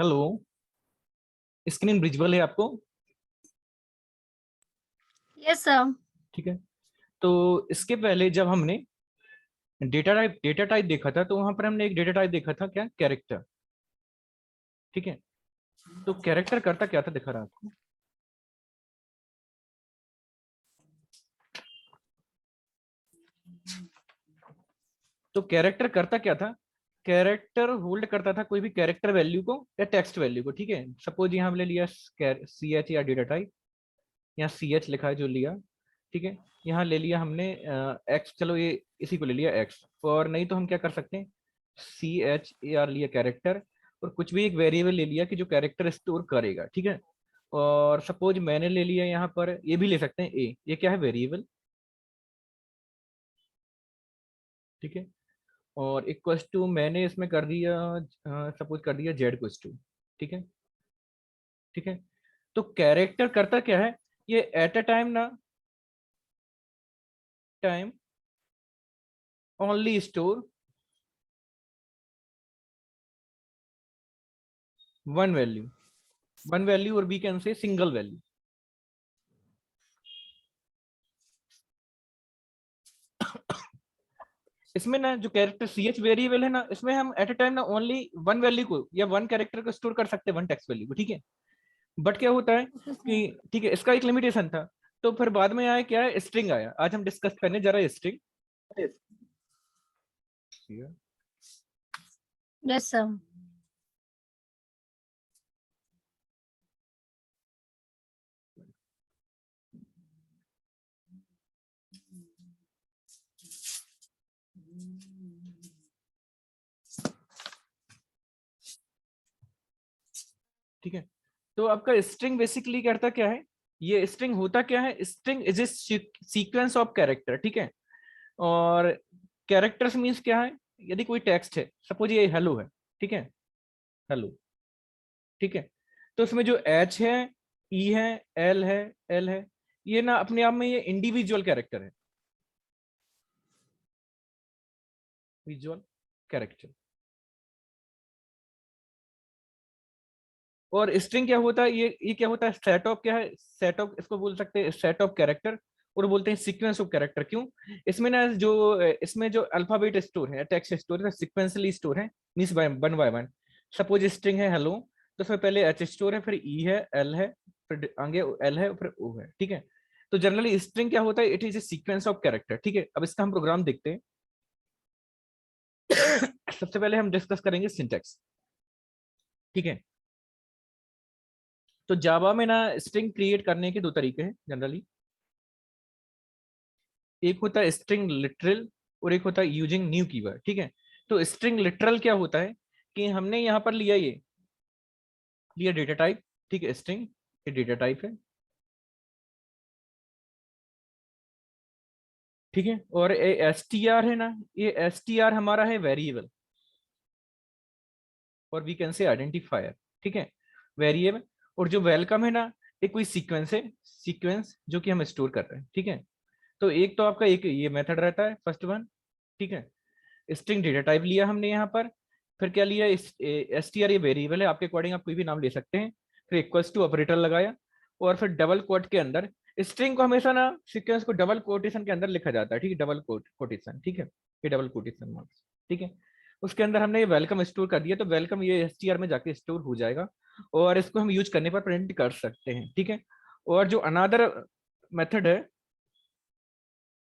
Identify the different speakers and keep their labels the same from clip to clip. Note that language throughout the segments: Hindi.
Speaker 1: हेलो। स्क्रीन विजुअल है आपको?
Speaker 2: Yes sir.
Speaker 1: ठीक है। तो इसके पहले जब हमने डेटा टाइप देखा था तो वहां पर हमने एक डेटा टाइप देखा था, क्या? कैरेक्टर। ठीक है। तो कैरेक्टर करता क्या था दिखा रहा आपको। तो कैरेक्टर करता क्या था? कैरेक्टर होल्ड करता था कोई भी कैरेक्टर वैल्यू को या टेक्स्ट वैल्यू को। ठीक है। सपोज यहाँ हमने लिया सी एच या डेटा टाइप, यहाँ सी एच लिखा है जो लिया। ठीक है। यहाँ ले लिया हमने एक्स, चलो ये इसी को ले लिया एक्स। और नहीं तो हम क्या कर सकते हैं, सी एच ए आर लिया कैरेक्टर, और कुछ भी एक वेरिएबल ले लिया कि जो कैरेक्टर स्टोर करेगा। ठीक है। और सपोज मैंने ले लिया यहाँ पर, ये भी ले सकते हैं ए, ये क्या है, वेरिएबल। ठीक है। और इक्वल्स टू मैंने इसमें कर दिया, सपोज कर दिया जेड इक्वल्स टू। ठीक है। ठीक है। तो कैरेक्टर करता क्या है, ये एट अ टाइम ना, time only store one value, one value, और we can say single value. इसमें ना जो कैरेक्टर सी एच वेरिएबल है ना, इसमें हम एट अ टाइम ना ओनली वन वैल्यू को या वन कैरेक्टर को स्टोर कर सकते हैं, वन टेक्स्ट वैल्यू को। ठीक है। बट क्या होता है कि, ठीक है, इसका एक लिमिटेशन था। तो फिर बाद में आया क्या है, स्ट्रिंग आया। आज हम डिस्कस करने जरा स्ट्रिंग।
Speaker 2: Yes sir.
Speaker 1: ठीक है। तो आपका स्ट्रिंग बेसिकली करता क्या है, ये स्ट्रिंग होता क्या है, string is a sequence of character. ठीक है। और कैरेक्टर्स मीन्स क्या है, यदि कोई टेक्स्ट है, सपोज ये हेलो है। ठीक है। हेलो। ठीक है। तो उसमें जो एच है, ई है, एल है, एल है, ये ना अपने आप में ये इंडिविजुअल कैरेक्टर है, विजुअल कैरेक्टर। और स्ट्रिंग क्या होता है, ये क्या होता है, सेट ऑफ, क्या है, सेट ऑफ, इसको बोल सकते हैं सेट ऑफ कैरेक्टर, और बोलते हैं सीक्वेंस ऑफ कैरेक्टर। क्यों? इसमें ना जो, इसमें जो अल्फाबेट स्टोर है, टेक्स्ट स्टोर है, सिक्वेंसली स्टोर है, means one by one. Suppose string है हेलो, तो उसमें पहले एच स्टोर है, फिर ई है, एल है, फिर आगे एल है, फिर ओ है। ठीक है। तो जनरली स्ट्रिंग क्या होता है, it is a sequence of character. ठीक है। अब इसका हम प्रोग्राम देखते हैं। सबसे पहले हम डिस्कस करेंगे सिंटेक्स। ठीक है। तो जावा में ना स्ट्रिंग क्रिएट करने के दो तरीके हैं जनरली। एक होता है स्ट्रिंग लिटरल, और एक होता है यूजिंग न्यू कीवर्ड। ठीक है। तो स्ट्रिंग लिटरल क्या होता है कि हमने यहाँ पर लिया, ये लिया डेटा टाइप। ठीक है। स्ट्रिंग ये डेटा टाइप है। ठीक है। और एस टी आर है ना, ये एस टी आर हमारा है वेरिएबल, और वी कैन से आइडेंटिफायर। ठीक है। वेरिएबल। और जो वेलकम है ना, ये कोई सीक्वेंस है, सीक्वेंस जो कि हम स्टोर कर रहे हैं। ठीक है। तो एक तो आपका एक ये मेथड रहता है, फर्स्ट वन। ठीक है। स्ट्रिंग डेटा टाइप लिया हमने यहाँ पर, फिर क्या लिया, एस टी आर ये वेरिएबल है, आपके अकॉर्डिंग आप कोई भी नाम ले सकते हैं। फिर इक्वल्स टू ऑपरेटर लगाया, और फिर डबल कोट के अंदर, स्ट्रिंग को हमेशा ना सीक्वेंस को डबल कोटेशन के अंदर लिखा जाता है। ठीक है। Double quotation. ठीक है। ये डबल कोटेशन मार्क्स। ठीक है। उसके अंदर हमने ये वेलकम स्टोर कर दिया, तो वेलकम ये एस टी आर में जाके स्टोर हो जाएगा, और इसको हम यूज करने पर प्रिंट कर सकते हैं। ठीक है। और जो अनादर मेथड है,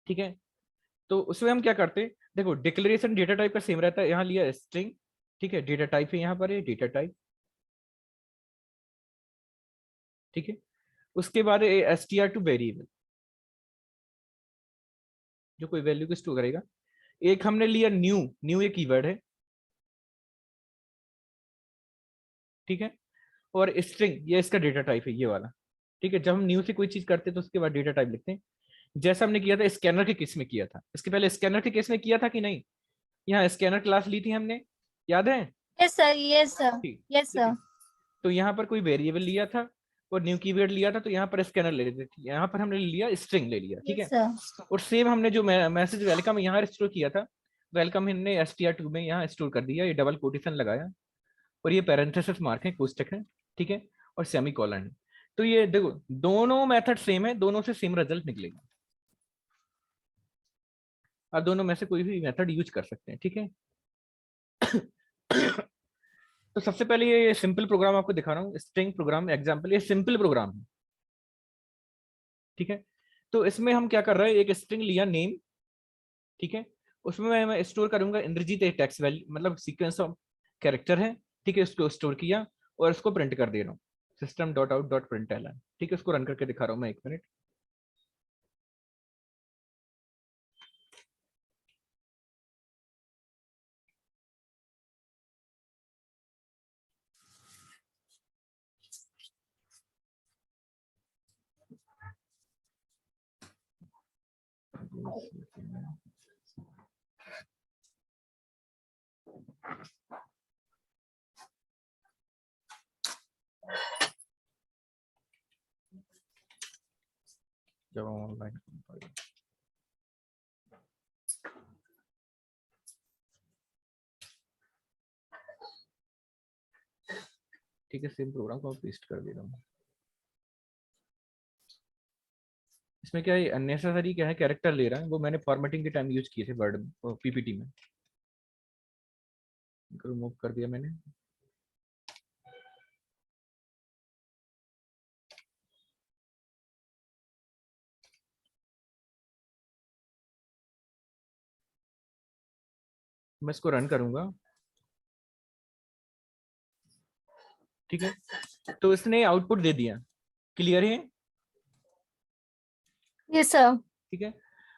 Speaker 1: ठीक है, तो उसमें हम क्या करते हैं, देखो डिक्लेरेशन डेटा टाइप का सेम रहता है, यहाँ लिया स्ट्रिंग। ठीक है। डेटा टाइप है यहाँ पर, ये डेटा टाइप। ठीक है। उसके बाद S T R two variable, जो कोई वैल्यू को स्टोर करेगा। एक हमने लिया न्यू, न्यू एक कीवर्ड है। ठीक है। और स्ट्रिंग ये इसका डेटा टाइप है, ये वाला। ठीक है। जब हम न्यू से कोई चीज करते हैं तो उसके बाद डेटा टाइप लिखते हैं, जैसा हमने किया था स्कैनर के केस में किया था। इसके पहले स्कैनर के केस में किया था कि नहीं, यहाँ स्कैनर क्लास ली थी हमने, याद है?
Speaker 2: Yes sir. Yes sir.
Speaker 1: ठीक।
Speaker 2: यस
Speaker 1: ठीक
Speaker 2: सर।
Speaker 1: है। तो यहाँ पर कोई वेरिएबल लिया था, और न्यू कीवर्ड लिया था, तो यहाँ पर स्कैनर ले लेते थे, यहाँ पर हमने लिया स्ट्रिंग ले लिया। ठीक
Speaker 2: यस
Speaker 1: है।
Speaker 2: सर।
Speaker 1: और सेम हमने जो मैसेज वेलकम यहाँ स्टोर किया था, वेलकम हमने एस टी आर टू में यहाँ स्टोर कर दिया, ये डबल कोटेशन लगाया। और ये पैरेंथेसिस मार्क है, कोष्टक है, ठीक है, और सेमी कॉलन है। तो ये देखो दोनों मेथड सेम है, दोनों से सेम रिजल्ट निकलेगा। आप दोनों में से कोई भी मेथड यूज कर सकते हैं, ठीक है। तो सबसे पहले ये सिंपल प्रोग्राम आपको दिखा रहा हूँ, स्ट्रिंग प्रोग्राम एग्जांपल, ये सिंपल प्रोग्राम है, ठीक है। तो इसमें हम क्या कर रहे हैं, एक स्ट्रिंग लिया नेम, ठीक है, उसमें मैं स्टोर करूंगा इंद्रजीत, एक टेक्स्ट वैल्यू मतलब सीक्वेंस ऑफ कैरेक्टर है, ठीक है, उसको स्टोर किया और इसको प्रिंट कर दे रहा हूँ, system dot out dot print L, ठीक है। उसको रन करके दिखा रहा हूँ मैं, 1 मिनट। जब ऑनलाइन, ठीक है, सेम प्रोग्राम को पेस्ट कर दे रहा हूँ। इसमें क्या है, अननेसेसरी क्या है, कैरेक्टर ले रहा है, वो मैंने फॉर्मेटिंग के टाइम यूज किए थे वर्ड में, पीपीटी में, रिमूव कर दिया मैंने। मैं इसको रन करूंगा, ठीक है। तो इसने आउटपुट दे दिया, क्लियर है,
Speaker 2: यस सर।
Speaker 1: ठीक है।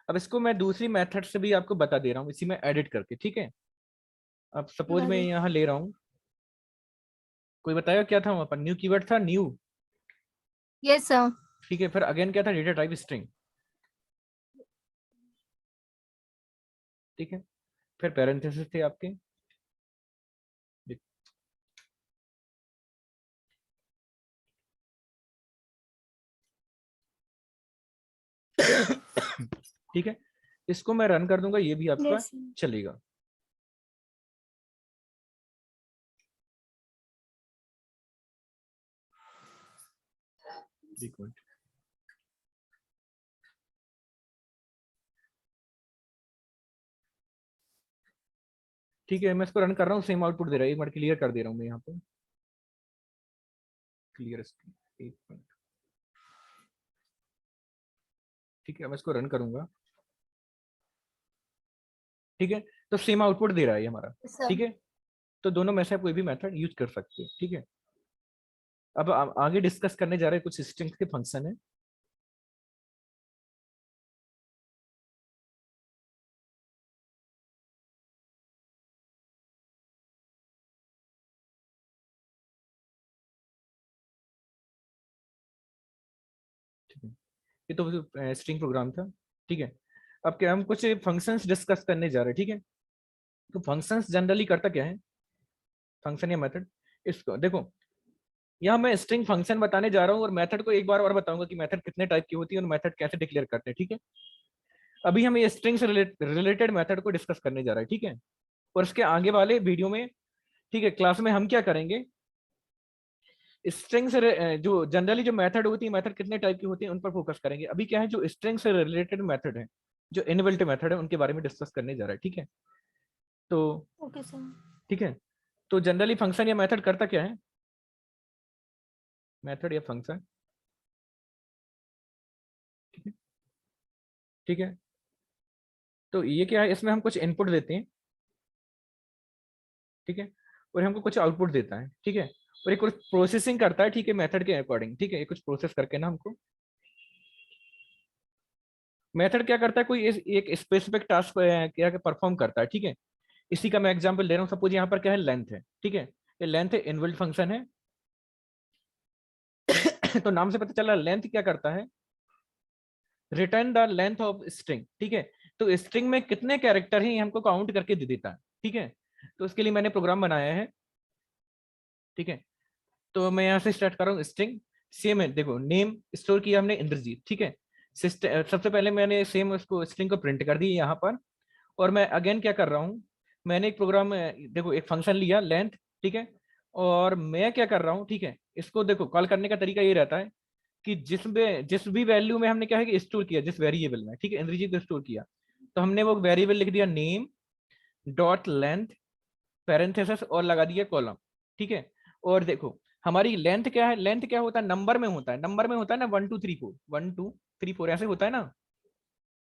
Speaker 1: अब इसको मैं दूसरी मेथड से भी आपको बता दे रहा हूँ, इसी में एडिट करके, ठीक है। अब सपोज मैं यहाँ ले रहा हूँ, कोई बताएगा क्या था वहां पर, न्यू कीवर्ड था, न्यू,
Speaker 2: यस सर।
Speaker 1: ठीक है। फिर अगेन क्या था, डेटा टाइप स्ट्रिंग, ठीक है। फिर पैरेंथेसिस थे आपके, ठीक है। इसको मैं रन कर दूंगा, ये भी आपका
Speaker 2: यस सर।
Speaker 1: चलेगा। एक मिनट, ठीक है, मैं इसको रन कर रहा हूँ, सेम आउटपुट दे रहा है। एक मिनट क्लियर कर दे रहा हूँ मैं यहाँ पे, क्लियर, एक मिनट, ठीक है। मैं इसको रन करूंगा, ठीक है। तो सेम आउटपुट दे रहा है ये हमारा,
Speaker 2: यस सर।
Speaker 1: ठीक है। तो दोनों में से आप कोई भी मेथड यूज कर सकते हैं, ठीक है। अब आगे डिस्कस करने जा रहे हैं, कुछ स्ट्रिंग्स के फंक्शन है। ठीक है, ये तो स्ट्रिंग प्रोग्राम था, ठीक है। अब क्या हम कुछ फंक्शंस डिस्कस करने जा रहे हैं, ठीक है। तो फंक्शंस जनरली करता क्या है, फंक्शन या मेथड, इसको देखो, यहाँ मैं स्ट्रिंग फंक्शन बताने जा रहा हूँ और मेथड को एक बार और बताऊंगा कि मेथड कितने टाइप की होती है और मेथड कैसे डिक्लेयर करते हैं, ठीक है। अभी हम ये स्ट्रिंग से रिलेटेड मेथड को डिस्कस करने जा रहे हैं, ठीक है। और इसके आगे वाले वीडियो में, ठीक है, क्लास में हम क्या करेंगे, स्ट्रिंग से जो जनरली जो मेथड होती है, मेथड कितने टाइप की होती है, उन पर फोकस करेंगे। अभी क्या है, जो स्ट्रिंग से रिलेटेड मेथड है, जो इनबिल्ट मेथड है, उनके बारे में डिस्कस करने जा रहा है, ठीक है। तो
Speaker 2: ओके सर।
Speaker 1: ठीक है, तो जनरली फंक्शन या मेथड करता क्या है, मेथड या फंक्शन, ठीक है, ठीक है। तो ये क्या है, इसमें हम कुछ इनपुट देते हैं, ठीक है, और हमको कुछ आउटपुट देता है, ठीक है। और ये कुछ प्रोसेसिंग करता है, ठीक है, मेथड के अकॉर्डिंग, ठीक है। ये कुछ प्रोसेस करके ना हमको, मेथड क्या करता है, कोई एक स्पेसिफिक टास्क क्या परफॉर्म करता है, ठीक है। इसी का मैं एग्जांपल ले रहा हूँ, सपोज यहाँ पर क्या है, लेंथ है, ठीक है। ये लेंथ है, इनबिल्ट फंक्शन है। तो नाम से पता चला लेंथ क्या करता है, return the length of string, ठीक है। तो स्ट्रिंग में कितने कैरेक्टर हैं ये हमको काउंट करके दे देता है, ठीक है। तो उसके लिए मैंने प्रोग्राम बनाया है, ठीक है। तो मैं यहाँ से स्टार्ट कर रहा हूँ, स्ट्रिंग सेम है, देखो नेम स्टोर किया हमने इंद्रजीत, ठीक है। सबसे पहले मैंने सेम उसको स्ट्रिंग को प्रिंट कर दी यहाँ पर। और मैं अगेन क्या कर रहा हूँ, मैंने एक प्रोग्राम, देखो एक फंक्शन लिया लेंथ, ठीक है। और मैं क्या कर रहा हूँ, ठीक है, इसको देखो कॉल करने का तरीका ये रहता है कि जिस भी वैल्यू में हमने क्या है कि स्टोर किया, जिस वेरिएबल में, ठीक है, इंद्रजीत को स्टोर किया, तो हमने वो वेरिएबल लिख दिया नेम डॉट लेंथ पैरेंथेसिस और लगा दिया कॉलम, ठीक है। और देखो हमारी लेंथ क्या है, लेंथ क्या होता है, नंबर में होता है, नंबर में होता है ना 1 2 3 4, 1 2 3 4 ऐसे होता है ना।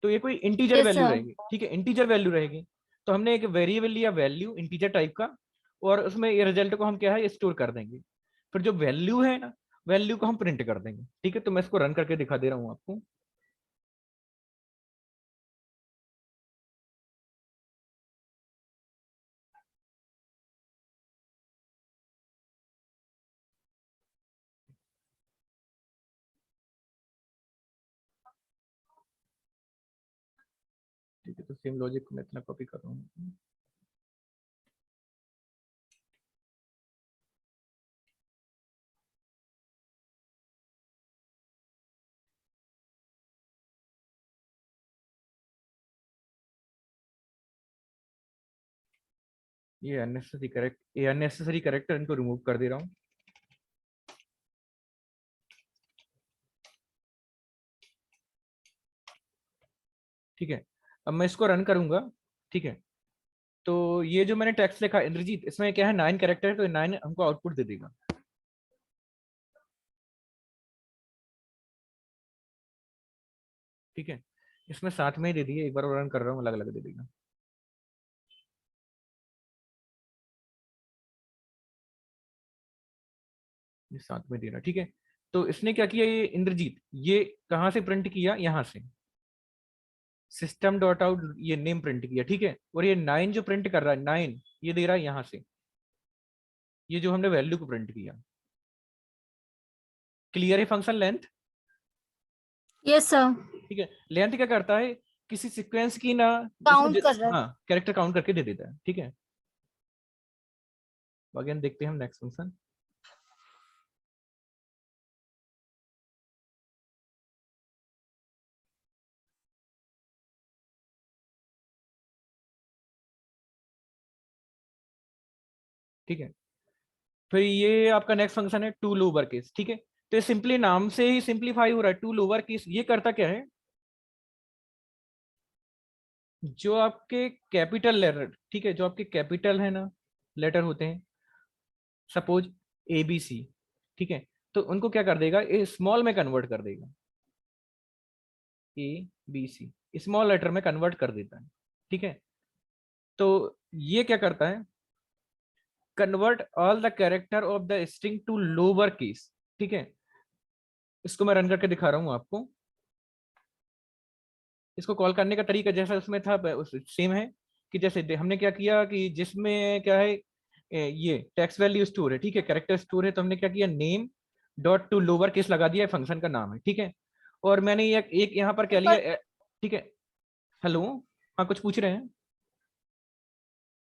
Speaker 1: तो ये कोई इंटीजर
Speaker 2: यस
Speaker 1: वैल्यू
Speaker 2: सर।
Speaker 1: रहेगी, ठीक है, इंटीजर वैल्यू रहेगी। तो हमने एक वेरिएबल लिया वैल्यू इंटीजर टाइप का, और उसमें ये रिजल्ट को हम क्या है स्टोर कर देंगे। फिर जो वैल्यू है ना, वैल्यू को हम प्रिंट कर देंगे, ठीक है। तो मैं इसको रन करके दिखा दे रहा हूँ आपको। ठीक है, तो सेम लॉजिक को मैं इतना कॉपी कर रहा हूँ। ये अननेसेसरी करेक्टर इनको रिमूव कर दे रहा हूँ। ठीक है, अब मैं इसको रन करूंगा, ठीक है। तो ये जो मैंने टेक्स्ट लिखा इंद्रजीत, इसमें क्या है 9 कैरेक्टर है, तो 9 हमको आउटपुट दे देगा। ठीक है, इसमें साथ में ही दे दिए, एक बार और रन कर रहा हूँ, अलग अलग दे देगा। ये साथ में दे रहा, ठीक है। तो इसने क्या किया, ये इंद्रजीत ये कहाँ से प्रिंट किया, यहाँ से सिस्टम डॉट आउट, ये नेम प्रिंट किया, ठीक है। और ये 9 जो प्रिंट कर रहा है, 9 ये दे रहा है यहाँ से, ये जो हमने वैल्यू को प्रिंट किया। क्लियर है फंक्शन लेंथ?
Speaker 2: Yes sir.
Speaker 1: ठीक है, लेंथ क्या करता है, किसी सीक्वेंस की ना, उसमें
Speaker 2: काउंट कर रहा है।
Speaker 1: हाँ कैरेक्टर काउंट करके दे देता है, ठीक है। अगेन देखते हैं हम नेक्स्ट फंक्शन। ठीक है, फिर ये आपका नेक्स्ट फंक्शन है टू लोअर केस, ठीक है। तो ये सिंपली नाम से ही सिंप्लीफाई हो रहा है, टू लोअर केस। ये करता क्या है, जो आपके कैपिटल लेटर, ठीक है, जो आपके कैपिटल है ना लेटर होते हैं, सपोज ए बी सी, ठीक है, तो उनको क्या कर देगा, ए स्मॉल में कन्वर्ट कर देगा, A B C small letter में कन्वर्ट कर देता है, ठीक है। तो ये क्या करता है, convert all the character of the string to lower case, ठीक है। इसको मैं रन करके दिखा रहा हूं आपको। इसको कॉल करने का तरीका जैसा उसमें था उस सेम है, कि जैसे हमने क्या किया कि जिसमें क्या है, ये टेक्स्ट वैल्यू स्टोर है, ठीक है, कैरेक्टर स्टोर है, तो हमने क्या किया, name dot to lower case लगा दिया, फंक्शन का नाम है, ठीक है। और मैंने ये एक यहाँ पर क्या लिया,
Speaker 2: पर
Speaker 1: ठीक है। हेलो, हाँ कुछ पूछ रहे हैं?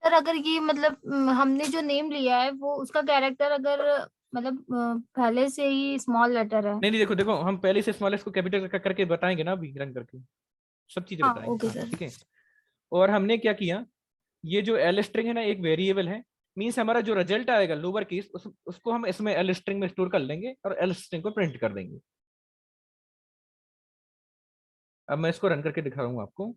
Speaker 2: सर अगर ये मतलब हमने जो नेम लिया है वो उसका कैरेक्टर अगर मतलब पहले से ही स्मॉल लेटर है।
Speaker 1: नहीं नहीं, देखो देखो, हम पहले से स्मॉलेस्ट को कैपिटल करके बताएंगे ना अभी, रन करके सब चीजें
Speaker 2: हाँ
Speaker 1: बताएंगे,
Speaker 2: ओके
Speaker 1: हाँ
Speaker 2: सर।
Speaker 1: ठीक है। और हमने क्या किया, ये जो एल स्ट्रिंग है ना, एक वेरिएबल है, मींस हमारा जो रिजल्ट आएगा लोअर केस, उसको हम इसमें एल स्ट्रिंग में स्टोर कर लेंगे और एल स्ट्रिंग को प्रिंट कर देंगे। अब मैं इसको रन करके दिखा रहा हूँ आपको।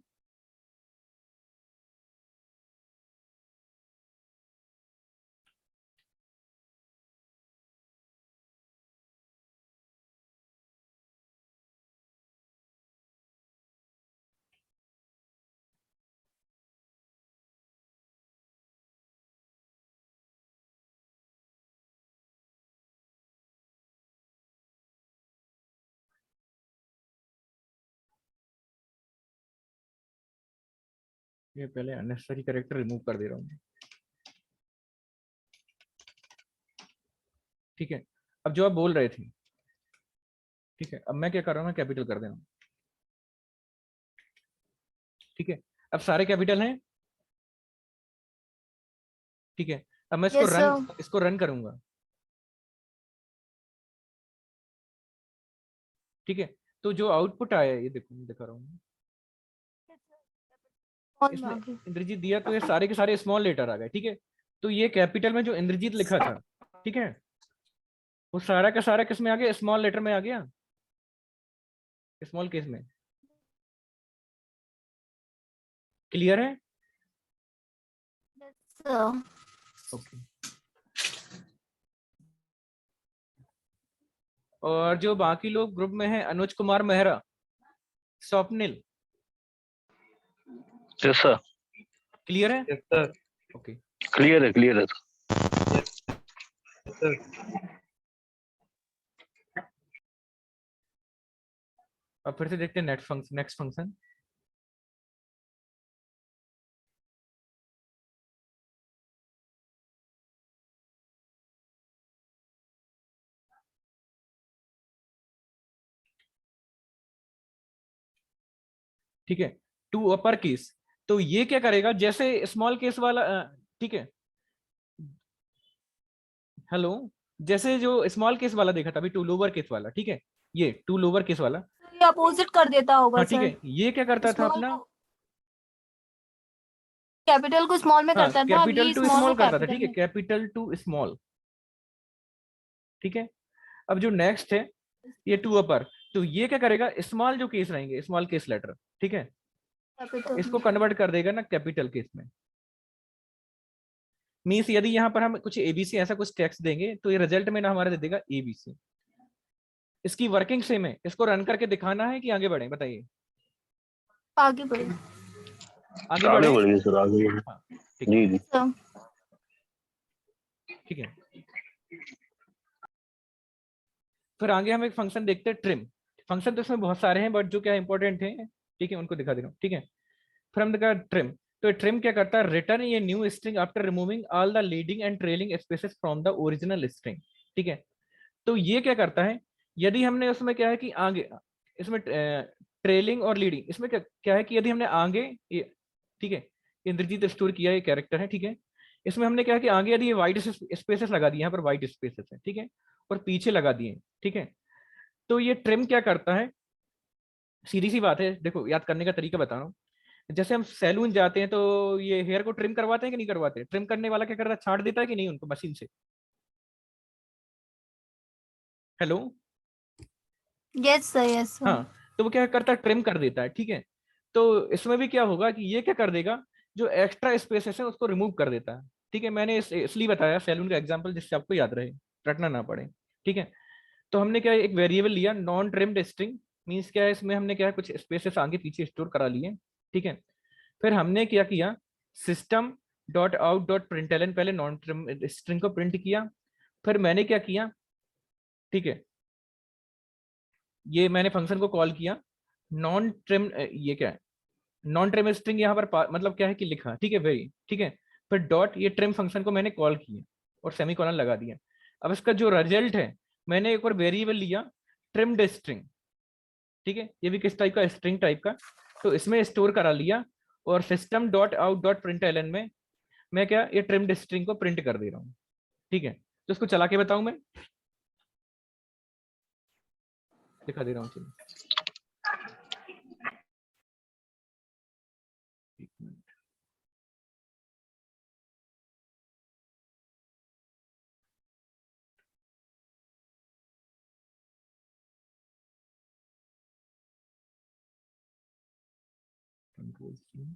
Speaker 1: ये पहले अननेसेसरी कैरेक्टर रिमूव कर दे रहा हूँ, ठीक है। अब जो आप बोल रहे थे, ठीक है, अब मैं क्या कर रहा हूँ, मैं कैपिटल कर दे रहा हूँ, ठीक है। अब सारे कैपिटल हैं, ठीक है। अब मैं
Speaker 2: यस सर।
Speaker 1: इसको रन करूंगा, ठीक है। तो जो आउटपुट आया है, ये देखो मैं दिखा रहा हूँ,
Speaker 2: और
Speaker 1: इसमें
Speaker 2: आगे।
Speaker 1: इंद्रजीत दिया, तो ये सारे के सारे स्मॉल लेटर आ गए, ठीक है। तो ये कैपिटल में जो इंद्रजीत लिखा था, ठीक है, वो सारा का सारा किस में आ गया, स्मॉल लेटर में आ गया, स्मॉल केस में। क्लियर है?
Speaker 2: Sir
Speaker 1: okay. और जो बाकी लोग ग्रुप में है, Anuj Kumar Mehra, Swapnil,
Speaker 3: yes sir.
Speaker 1: Clear है?
Speaker 4: Yes sir.
Speaker 1: ओके।
Speaker 3: क्लियर है, क्लियर है।
Speaker 4: Yes sir.
Speaker 1: अब फिर से देखते हैं नेक्स्ट फंक्शन। ठीक है, टू अपर केस, तो ये क्या करेगा, जैसे स्मॉल केस वाला ठीक है, हेलो, जैसे जो स्मॉल केस वाला देखा था अभी, टू लोअर केस वाला, ठीक है, ये टू लोअर केस वाला,
Speaker 2: ये अपोजिट कर देता होगा
Speaker 1: हाँ ठीक
Speaker 2: सर।
Speaker 1: है, ये क्या करता था
Speaker 2: स्मॉल
Speaker 1: अपना,
Speaker 2: को कैपिटल को स्मॉल में
Speaker 1: हाँ
Speaker 2: करता था, अब
Speaker 1: कैपिटल
Speaker 2: ये
Speaker 1: टू
Speaker 2: स्मॉल को
Speaker 1: स्मॉल करता था,
Speaker 2: कैपिटल
Speaker 1: ठीक है,
Speaker 2: में।
Speaker 1: कैपिटल टू स्मॉल, ठीक है। अब जो नेक्स्ट है ये टू अपर, तो ये क्या करेगा, स्मॉल जो केस रहेंगे, स्मॉल केस लेटर, ठीक है,
Speaker 2: कैपिटल
Speaker 1: इसको
Speaker 2: में।
Speaker 1: कन्वर्ट कर देगा ना कैपिटल केस में। मीन्स यदि यहाँ पर हम कुछ एबीसी ऐसा कुछ टेक्स्ट देंगे तो ये रिजल्ट में ना हमारा दे देगा एबीसी। इसकी वर्किंग सेम है, इसको रन करके दिखाना है कि आगे बढ़े, बताइए।
Speaker 2: आगे बढ़े।
Speaker 1: आगे
Speaker 3: आगे
Speaker 1: बढ़े,
Speaker 3: बढ़िए सर, आगे बढ़िए।
Speaker 1: हाँ ठीक है,
Speaker 3: जी जी।
Speaker 2: सर
Speaker 1: ठीक है। फिर आगे हम एक फंक्शन देखते हैं, ट्रिम। फंक्शन तो इसमें बहुत सारे हैं, बट जो क्या इंपॉर्टेंट है, ठीक है, उनको दिखा दे रहा हूँ, ठीक है। फिर हम देखा ट्रिम, तो ट्रिम क्या करता है, रिटर्न ये new string after removing all the leading and trailing spaces from the original string, ठीक है। तो ये क्या करता है, यदि हमने उसमें क्या है कि आगे, इसमें ट्रेलिंग और लीडिंग, इसमें क्या क्या है कि यदि हमने आगे ये, ठीक है, इंद्रजीत स्टोर किया ये कैरेक्टर है, ठीक है, इसमें हमने क्या है कि आगे यदि ये वाइट स्पेसेस लगा दिए, यहाँ पर वाइट स्पेसेस है, ठीक है, और पीछे लगा दिए, ठीक है, तो ये ट्रिम क्या करता है, सीधी सी बात है, देखो याद करने का तरीका बता रहा हूँ। जैसे हम सैलून जाते हैं तो ये हेयर को ट्रिम करवाते हैं कि नहीं करवाते, ट्रिम करने वाला क्या करता है, छाट देता है कि नहीं उनको मशीन से। Hello,
Speaker 2: yes sir, yes sir.
Speaker 1: हाँ, तो वो क्या करता है, ट्रिम कर देता है, ठीक है। तो इसमें भी क्या होगा कि ये क्या कर देगा, जो एक्स्ट्रा स्पेसेस है उसको रिमूव कर देता है, ठीक है। मैंने इसलिए बताया सैलून का एग्जांपल जिससे आपको याद रहे, रटना ना पड़े, ठीक है। तो हमने क्या है, एक वेरिएबल लिया नॉन ट्रिम्ड स्ट्रिंग, मीन्स क्या है, इसमें हमने क्या है कुछ स्पेसेस आगे पीछे स्टोर करा लिए, ठीक है। फिर हमने क्या किया, system dot out dot println, पहले नॉन ट्रिम स्ट्रिंग को प्रिंट किया। फिर मैंने क्या किया, ठीक है, ये मैंने फंक्शन को कॉल किया नॉन ट्रिम, ये क्या है, नॉन ट्रिम स्ट्रिंग यहाँ पर मतलब क्या है कि लिखा, ठीक है भाई, ठीक है। फिर डॉट ये ट्रिम फंक्शन को मैंने कॉल किया और सेमीकोलन लगा दिया। अब इसका जो रिजल्ट है, मैंने एक और वेरिएबल लिया ट्रिम्ड स्ट्रिंग, ठीक है, ये भी किस टाइप का, स्ट्रिंग टाइप का, तो इसमें स्टोर करा लिया। और system dot out dot println में मैं क्या, ये ट्रिम्ड स्ट्रिंग को प्रिंट कर दे रहा हूँ, ठीक है। तो इसको चला के बताऊं मैं, दिखा दे रहा हूँ, चलिए एक मिनट। कंट्रोल सी,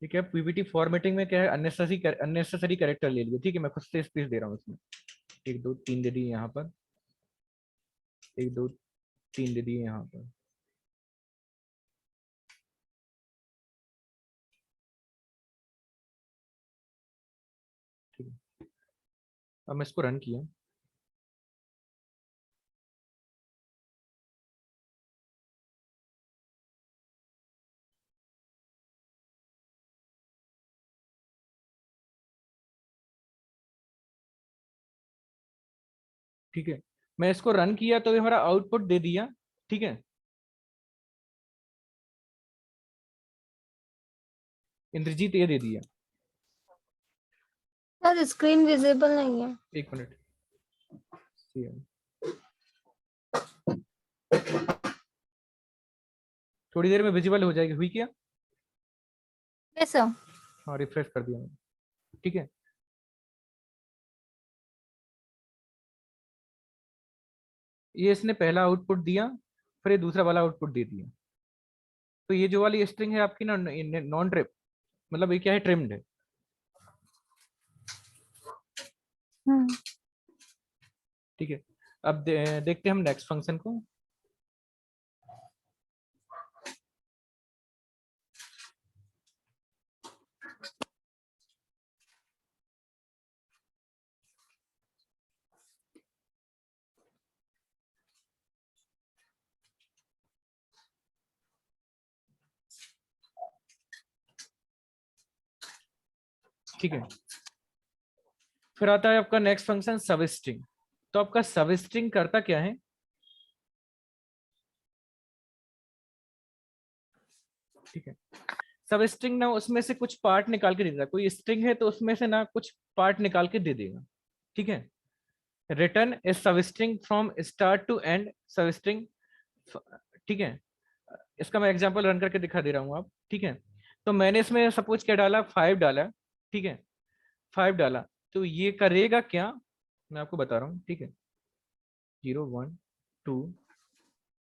Speaker 1: ठीक है। पीपीटी फॉर्मेटिंग में क्या है, अननेसेसरी कैरेक्टर ले लिए, ठीक है, मैं खुद से स्पेस दे रहा हूँ इसमें, एक दो तीन दे दिए यहाँ पर, एक दो तीन दे दिए यहाँ पर, ठीक है। अब मैं इसको रन किया, ठीक है। मैं इसको रन किया तो ये हमारा आउटपुट दे दिया, ठीक है। इंद्रजीत ये दे दिया।
Speaker 2: सर स्क्रीन विजिबल नहीं है।
Speaker 1: एक मिनट, थोड़ी देर में विजिबल हो जाएगी। हुई क्या?
Speaker 2: Yes sir.
Speaker 1: हाँ, रिफ्रेश कर दिया मैंने, ठीक है। ये इसने पहला आउटपुट दिया, फिर ये दूसरा वाला आउटपुट दे दिया। तो ये जो वाली स्ट्रिंग है आपकी ना, नॉन ट्रिप, मतलब ये क्या है, ट्रिम्ड है। ठीक है। अब देखते हैं हम नेक्स्ट फंक्शन को। ठीक है, फिर आता है आपका नेक्स्ट फंक्शन सब स्ट्रिंग। तो आपका सब स्ट्रिंग करता क्या है? ठीक है, सब स्ट्रिंग ना उसमें से कुछ पार्ट निकाल के दे देगा। कोई स्ट्रिंग है तो उसमें से ना कुछ पार्ट निकाल के दे देगा, ठीक है। Return a sub string from start to end sub string, ठीक है। इसका मैं एग्जांपल रन करके दिखा दे रहा हूँ आप, ठीक है। तो मैंने इसमें सपोज क्या डाला, 5 डाला, ठीक है। 5 डाला तो ये करेगा क्या, मैं आपको बता रहा हूँ, ठीक है। 0 1 2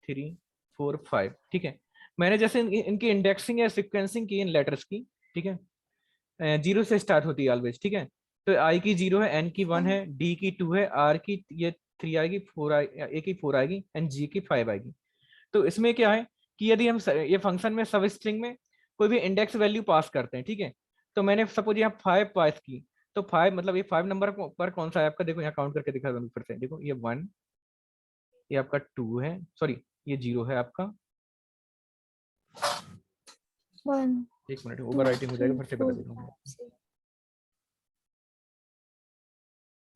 Speaker 1: 3 4 5, ठीक है। मैंने जैसे इनकी इंडेक्सिंग या सिक्वेंसिंग की इन लेटर्स की, ठीक है। 0 से स्टार्ट होती है ऑलवेज, ठीक है। तो आई की 0 है, एन की 1 है, डी की 2 है, आर की ये 3 आएगी, 4 ए की 4 आएगी, एंड जी की 5 आएगी। तो इसमें क्या है कि यदि हम ये फंक्शन में सब स्ट्रिंग में कोई भी इंडेक्स वैल्यू पास करते हैं, ठीक है। तो मैंने सपोज यहाँ 5 पास की, तो 5 मतलब ये 5 नंबर पर कौन सा है आपका, देखो यहाँ काउंट करके दिखा दूँ फिर से, देखो ये 1, ये आपका 2 है, सॉरी ये 0 है आपका।
Speaker 2: 1
Speaker 1: एक मिनट,
Speaker 2: 2
Speaker 1: ओवर राइटिंग हो जाएगा,
Speaker 2: 3
Speaker 1: फिर से बता
Speaker 2: 4
Speaker 1: दे रहा हूँ,
Speaker 2: 5 6।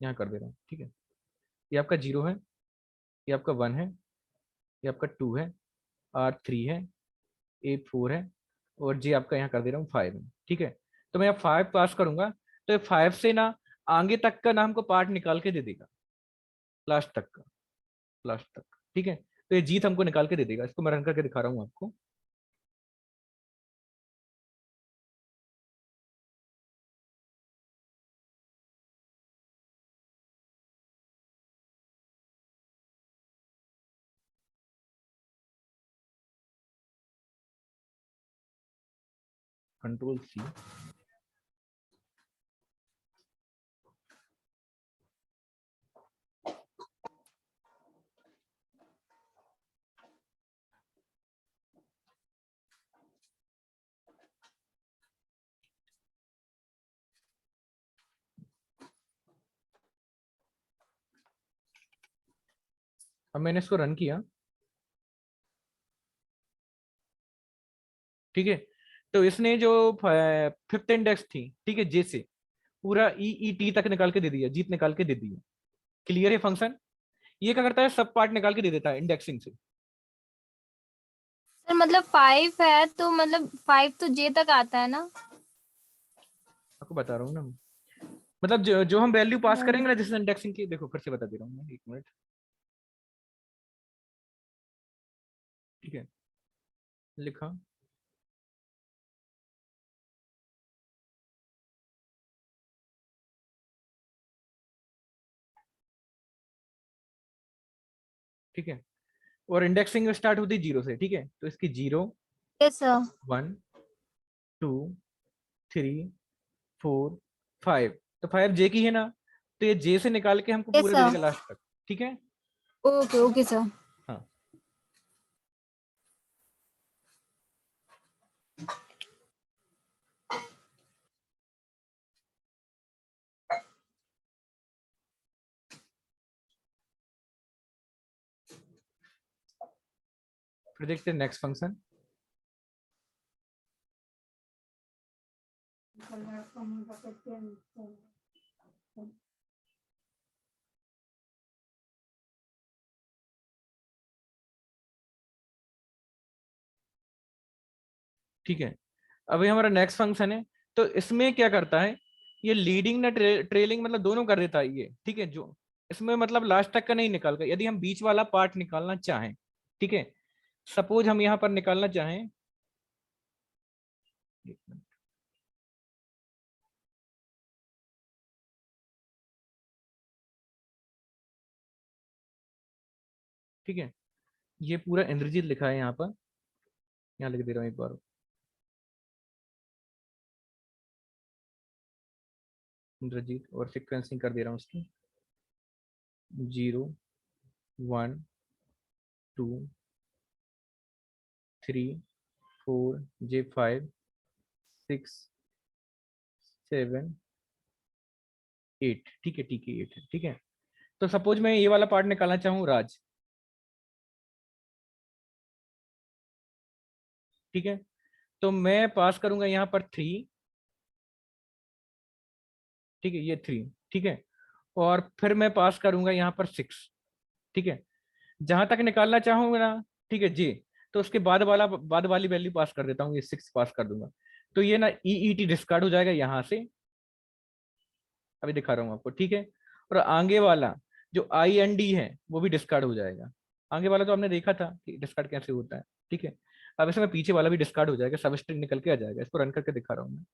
Speaker 1: यहाँ कर दे रहा हूँ, ठीक है। ये आपका 0 है, ये आपका 1 है, ये आपका 2 है, आर 3 है, ए 4 है, और जी आपका यहाँ कर दे रहा हूँ 5 है, ठीक है। तो मैं यहाँ 5 पास करूंगा, तो ये 5 से ना आगे तक का नाम को पार्ट निकाल के दे देगा, लास्ट तक का, लास्ट तक, ठीक है। तो ये जीत हमको निकाल के दे देगा। इसको मैं रन करके दिखा रहा हूँ आपको। Control C. अब मैंने इसको रन किया, ठीक है। तो इसने जो 5th इंडेक्स थी, ठीक है, जे से पूरा ई ई टी तक निकाल के दे दिया, जीत निकाल के दे दिया। क्लियर है फंक्शन? ये क्या करता है, सब पार्ट निकाल के दे देता है इंडेक्सिंग से।
Speaker 2: सर मतलब 5 है तो मतलब 5 तो जे तक आता है ना।
Speaker 1: आपको बता रहा हूँ ना, मतलब जो हम वैल्यू पास
Speaker 2: वन
Speaker 1: करेंगे ना जिस इंडेक्सिंग की, देखो फिर से बता दे रहा हूँ मैं, एक मिनट, ठीक है। लिखा, ठीक है। और इंडेक्सिंग स्टार्ट होती है 0 से, ठीक है। तो इसकी 0
Speaker 2: यस सर।
Speaker 1: 1 2 3 4 5, तो 5 जे की है ना, तो ये जे से निकाल के हमको
Speaker 2: यस
Speaker 1: पूरे दे
Speaker 2: सर।
Speaker 1: देगा लास्ट तक, ठीक है।
Speaker 2: Okay okay sir.
Speaker 1: हाँ, फिर देखते हैं नेक्स्ट फंक्शन। ठीक है। अभी हमारा नेक्स्ट फंक्शन है, तो इसमें क्या करता है, ये लीडिंग ना ट्रेलिंग मतलब दोनों कर देता है ये, ठीक है। जो इसमें मतलब लास्ट तक का नहीं निकालता, यदि हम बीच वाला पार्ट निकालना चाहें, ठीक है, सपोज हम यहाँ पर निकालना चाहें, एक मिनट, ठीक है, ये पूरा इंद्रजीत लिखा है यहाँ पर, यहाँ लिख दे रहा हूँ एक बार, इंद्रजीत, और सिक्वेंसिंग कर दे रहा हूँ उसकी, 0 1 2 3 4 J 5 6 7 8, ठीक है, ठीक है, 8 है, ठीक है। तो सपोज मैं ये वाला पार्ट निकालना चाहूँ राज, ठीक है, तो मैं पास करूंगा यहाँ पर 3, ठीक है, ये 3, ठीक है, और फिर मैं पास करूंगा यहाँ पर 6, ठीक है, जहां तक निकालना चाहूंगा ना, ठीक है जी, तो उसके बाद वाली वैल्यू पास कर देता हूँ, ये 6 पास कर दूंगा, तो ये ना ईईटी डिस्कार्ड हो जाएगा यहाँ से, अभी दिखा रहा हूँ आपको, ठीक है, और आगे वाला जो आई एन डी है वो भी डिस्कार्ड हो जाएगा, आगे वाला तो हमने देखा था कि डिस्कार्ड कैसे होता है, ठीक है। अब इसमें पीछे वाला भी डिस्कार्ड हो जाएगा, सब स्ट्रिंग निकल के आ जाएगा, इसको रन करके दिखा रहा हूँ मैं।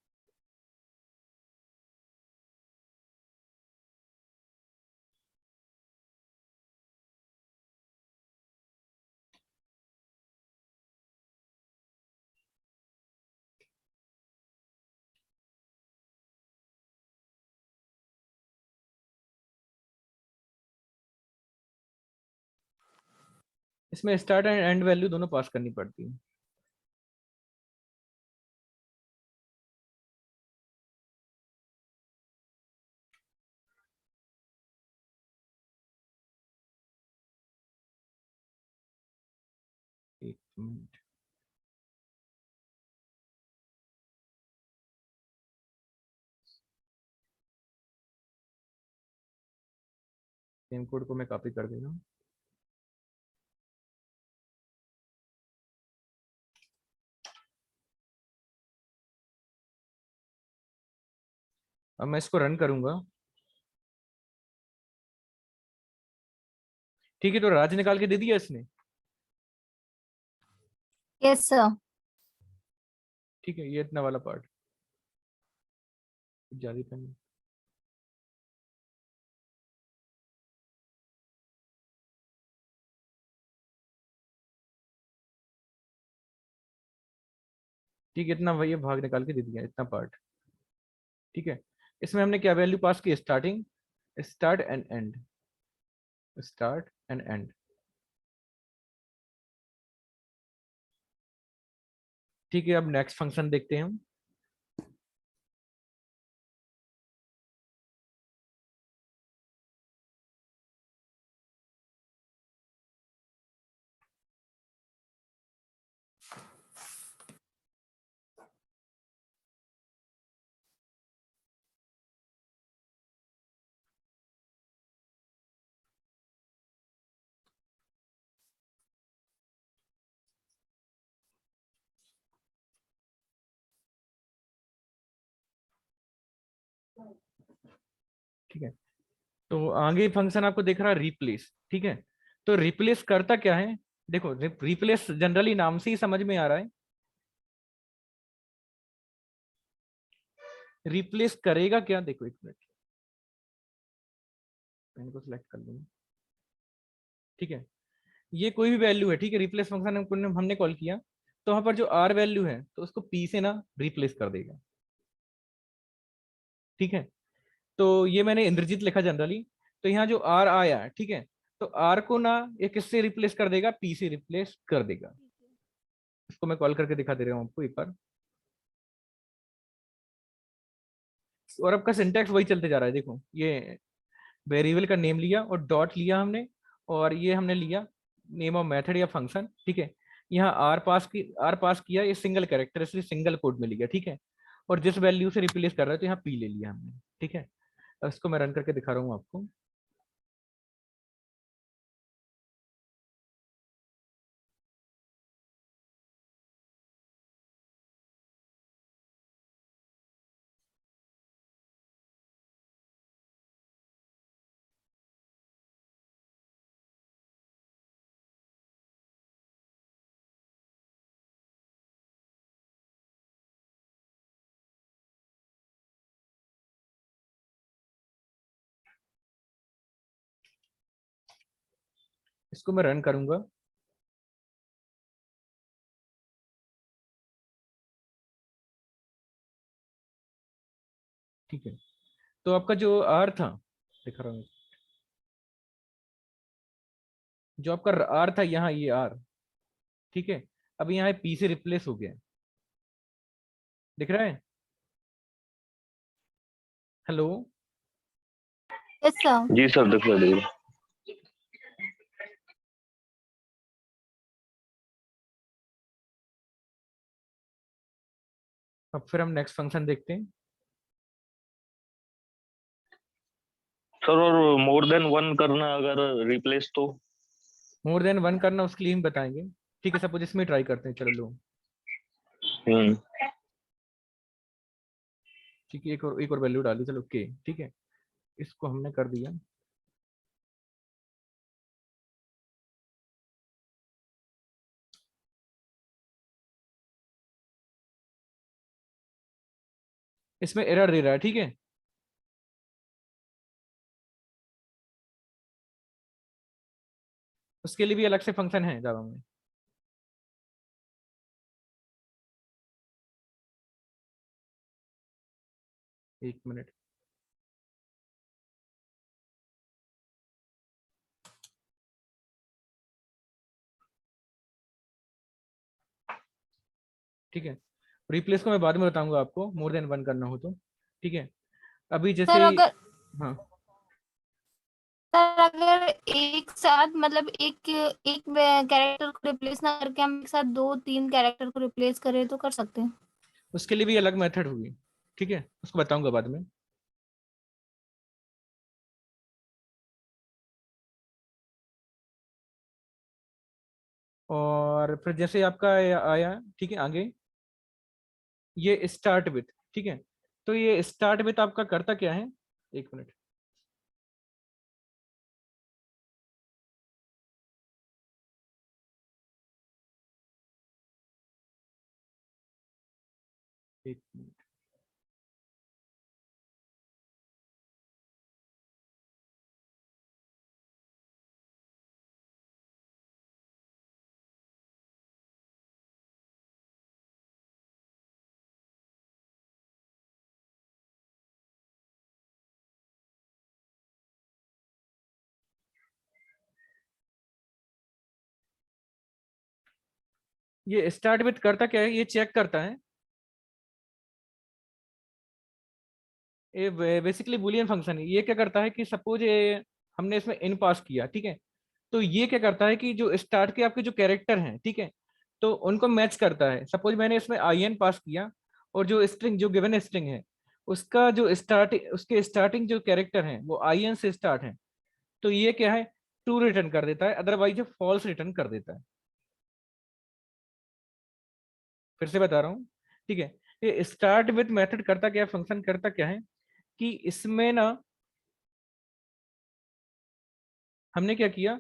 Speaker 1: इसमें स्टार्ट एंड एंड वैल्यू दोनों पास करनी पड़ती है। एक मिनट, सेम कोड को मैं कॉपी कर दे रहा हूँ। अब मैं इसको रन करूंगा, ठीक है, तो राज निकाल के दे दिया इसने,
Speaker 2: यस सर।
Speaker 1: ठीक है, ये इतना वाला पार्ट ज्यादा पेन, ठीक है, इतना वही भाग निकाल के दे दिया इतना पार्ट, ठीक है। इसमें हमने क्या वैल्यू पास की, starting, start and and, start and and, ठीक है। अब नेक्स्ट फंक्शन देखते हैं हम, ठीक है। तो आगे फंक्शन आपको दिख रहा है रिप्लेस, ठीक है, तो रिप्लेस करता क्या है, देखो रिप्लेस जनरली नाम से ही समझ में आ रहा है, रिप्लेस करेगा क्या, देखो एक मिनट, मैं इनको सिलेक्ट कर लूंगा, ठीक है, ये कोई भी वैल्यू है, ठीक है, रिप्लेस फंक्शन हमने कॉल किया, तो वहां पर जो आर वैल्यू है तो उसको पी से ना रिप्लेस कर देगा, ठीक है। तो ये मैंने इंद्रजीत लिखा जनरली, तो यहाँ जो आर आया, ठीक है, तो आर को ना ये किससे रिप्लेस कर देगा, पी से रिप्लेस कर देगा, इसको मैं कॉल करके दिखा दे रहा हूँ आपको एक बार, और आपका सिंटैक्स वही चलते जा रहा है, देखो ये वेरिएबल का नेम लिया और डॉट लिया हमने, और ये हमने लिया नेम ऑफ मेथड या फंक्शन, ठीक है, यहाँ आर पास किया, ये सिंगल कैरेक्टर इसलिए सिंगल कोड में लिया, ठीक है, और जिस वैल्यू से रिप्लेस कर रहा है तो यहाँ पी ले लिया हमने, ठीक है। अब इसको मैं रन करके दिखा रहा हूँ आपको, इसको मैं रन करूंगा। ठीक है, तो आपका जो आर था, दिखा रहा हूँ, जो आपका आर था यहाँ, ये आर, ठीक है, अब यहाँ पी से रिप्लेस हो गया, दिख रहा है? Hello,
Speaker 2: yes sir.
Speaker 3: जी सर, दिख रहा है।
Speaker 1: अब फिर हम नेक्स्ट फंक्शन देखते हैं।
Speaker 3: सर और मोर देन वन करना अगर रिप्लेस तो?
Speaker 1: मोर देन वन करना उसके लिए हम बताएंगे। ठीक है, सपोज इसमें ट्राई करते हैं, चलो लो।
Speaker 3: हम्म।
Speaker 1: ठीक है, एक और वैल्यू डाली, चलो के, ठीक है, इसको हमने कर दिया। इसमें एरर दे रहा है, ठीक है, उसके लिए भी अलग से फंक्शन है जावा में। एक मिनट, ठीक है, रिप्लेस को मैं बाद में बताऊंगा आपको, मोर देन वन करना हो तो। ठीक है, अभी
Speaker 2: सर
Speaker 1: जैसे,
Speaker 2: अगर
Speaker 1: हाँ,
Speaker 2: सर अगर एक साथ मतलब एक एक कैरेक्टर को रिप्लेस ना करके हम एक साथ 2-3 कैरेक्टर को रिप्लेस करें तो कर सकते हैं।
Speaker 1: उसके लिए भी अलग मेथड होगी, ठीक है, उसको बताऊंगा बाद में। और फिर जैसे आपका आया, ठीक है, आगे ये स्टार्ट विथ, ठीक है, तो ये स्टार्ट विथ आपका करता क्या है, एक मिनट, एक मिनट, ये स्टार्ट विथ करता क्या है, ये चेक करता है, ये बेसिकली बुलियन फंक्शन है। ये क्या करता है कि सपोज ये हमने इसमें इन पास किया, ठीक है, तो ये क्या करता है कि जो स्टार्ट के आपके जो कैरेक्टर हैं, ठीक है, तो उनको मैच करता है। सपोज मैंने इसमें आई एन पास किया, और जो स्ट्रिंग, जो गिवन स्ट्रिंग है, उसका जो स्टार्ट, उसके स्टार्टिंग जो कैरेक्टर है वो आई एन से स्टार्ट है, तो ये क्या है, ट्रू रिटर्न कर देता है, अदरवाइज ये फॉल्स रिटर्न कर देता है। फिर से बता रहा हूँ, ठीक है, ये स्टार्ट विथ मेथड करता क्या, फंक्शन करता क्या है कि इसमें ना हमने क्या किया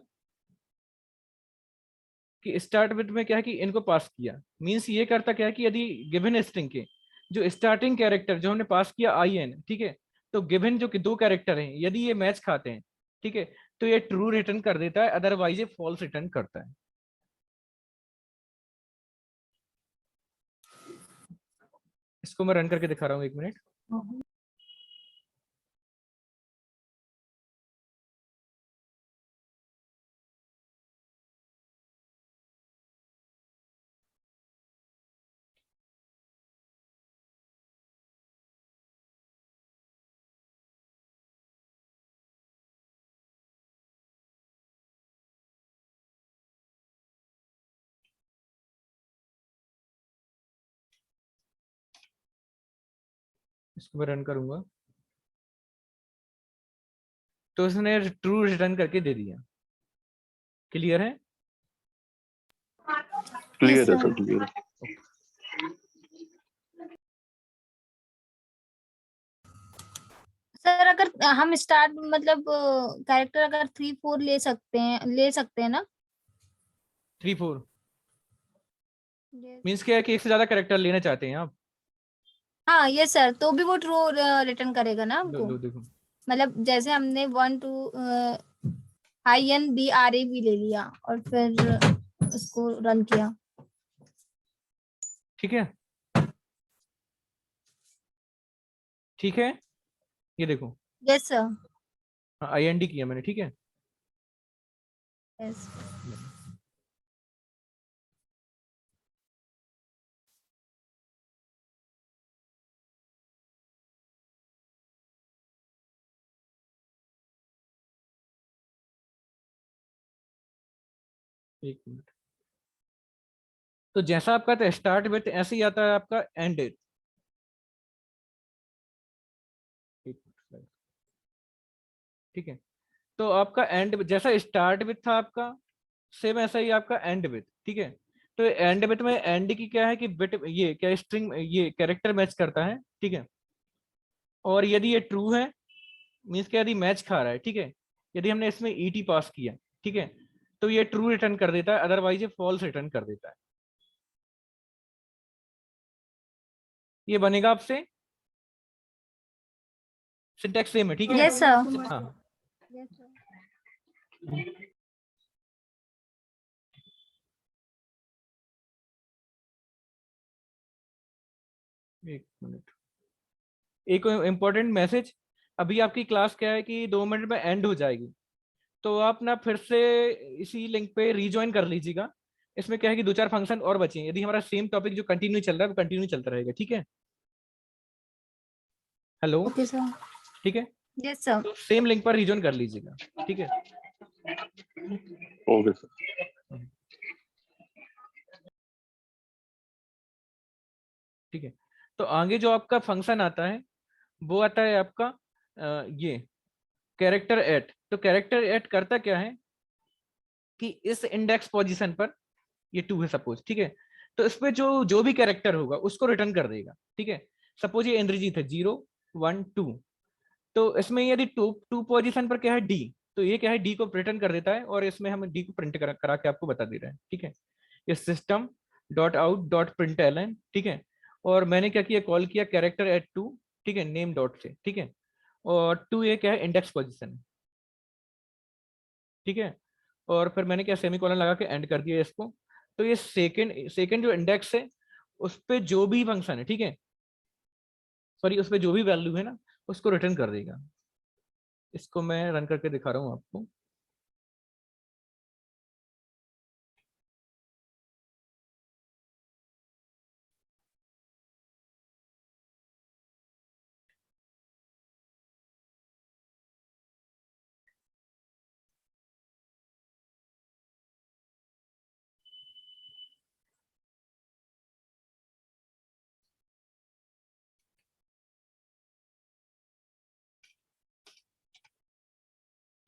Speaker 1: कि स्टार्ट विथ में क्या है कि इनको पास किया, मींस ये करता क्या है कि यदि गिवन स्ट्रिंग के जो स्टार्टिंग कैरेक्टर जो हमने पास किया आई एन, ठीक है, तो गिवन जो कि दो कैरेक्टर हैं, यदि ये मैच खाते हैं, ठीक है, तो ये ट्रू रिटर्न कर देता है, अदरवाइज ये फॉल्स रिटर्न करता है। इसको मैं रन करके दिखा रहा हूँ, एक मिनट। इसको मैं रन करूंगा, तो उसने ट्रू रिटर्न करके दे दिया। क्लियर है?
Speaker 3: क्लियर है सर, क्लियर है।
Speaker 2: सर अगर हम स्टार्ट मतलब कैरेक्टर अगर 3-4 ले सकते हैं ना?
Speaker 1: 3-4
Speaker 2: Yes.
Speaker 1: मीन्स क्या है कि एक से ज्यादा कैरेक्टर लेना चाहते हैं आप?
Speaker 2: हाँ ये सर, तो भी वो ट्रू रिटर्न करेगा ना
Speaker 1: लो
Speaker 2: हमको?
Speaker 1: लो देखो,
Speaker 2: मतलब जैसे हमने 1-2 INDRA भी ले लिया और फिर उसको रन किया।
Speaker 1: ठीक है, ठीक है, ये देखो
Speaker 2: यस सर।
Speaker 1: IND किया मैंने, ठीक है।
Speaker 2: यस।
Speaker 1: एक मिनट। तो जैसा आपका था स्टार्ट विथ, ऐसे ही आता है आपका एंड। ठीक है, तो आपका एंड जैसा स्टार्ट विथ था आपका, सेम ऐसा ही आपका एंड विथ। ठीक है, तो एंड विथ में एंड की क्या है कि बिट, ये क्या स्ट्रिंग, ये कैरेक्टर मैच करता है। ठीक है, और यदि ये ट्रू है मीन्स क्या, यदि मैच खा रहा है, ठीक है, यदि हमने इसमें ET पास किया, ठीक है, तो ये ट्रू रिटर्न कर देता है, अदरवाइज ये फॉल्स रिटर्न कर देता है। ये बनेगा आपसे, सिंटैक्स सेम है, ठीक है।
Speaker 2: Yes sir.
Speaker 1: हाँ, एक मिनट, एक इम्पोर्टेंट मैसेज। अभी आपकी क्लास क्या है कि 2 मिनट में एंड हो जाएगी, तो आप ना फिर से इसी लिंक पे रीज्वाइन कर लीजिएगा। इसमें क्या है कि 2-4 फंक्शन और बचे हैं, यदि हमारा सेम टॉपिक जो कंटिन्यू चल रहा है वो कंटिन्यू चलता रहेगा। ठीक है, हेलो,
Speaker 2: ओके सर।
Speaker 1: ठीक है,
Speaker 2: यस सर।
Speaker 1: तो सेम लिंक पर रीज्वाइन कर लीजिएगा। ठीक है,
Speaker 3: ओके सर।
Speaker 1: ठीक है, तो आगे जो आपका फंक्शन आता है वो आता है आपका ये कैरेक्टर एट। तो कैरेक्टर एट करता क्या है कि इस इंडेक्स पोजीशन पर, ये 2 है सपोज, ठीक है, तो इस पे जो जो भी कैरेक्टर होगा उसको रिटर्न कर देगा। ठीक है, सपोज ये इंद्रजीत है, 0 1 2, तो इसमें यदि टू टू पोजीशन पर क्या है D, तो ये क्या है D को रिटर्न कर देता है, और इसमें हम D को प्रिंट करा के आपको बता दे रहे हैं। ठीक है, ये system dot out dot print ln. ठीक है, और मैंने क्या किया, कॉल किया कैरेक्टर एट 2, ठीक है, नेम डॉट से। ठीक है, और 2 ये क्या है, इंडेक्स पोजीशन। ठीक है, और फिर मैंने क्या, सेमीकोलन लगा के एंड कर दिया इसको। तो ये सेकंड सेकंड जो इंडेक्स है उस पे जो भी फंक्शन है, ठीक है, सॉरी, उस पे जो भी वैल्यू है ना उसको रिटर्न कर देगा। इसको मैं रन करके दिखा रहा हूँ आपको।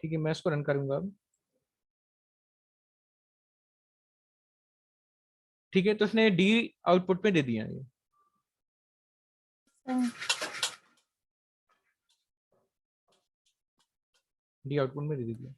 Speaker 1: ठीक है, मैं इसको रन करूंगा अब। ठीक है, तो इसने D आउटपुट में दे दिया है, D आउटपुट में दे दिया।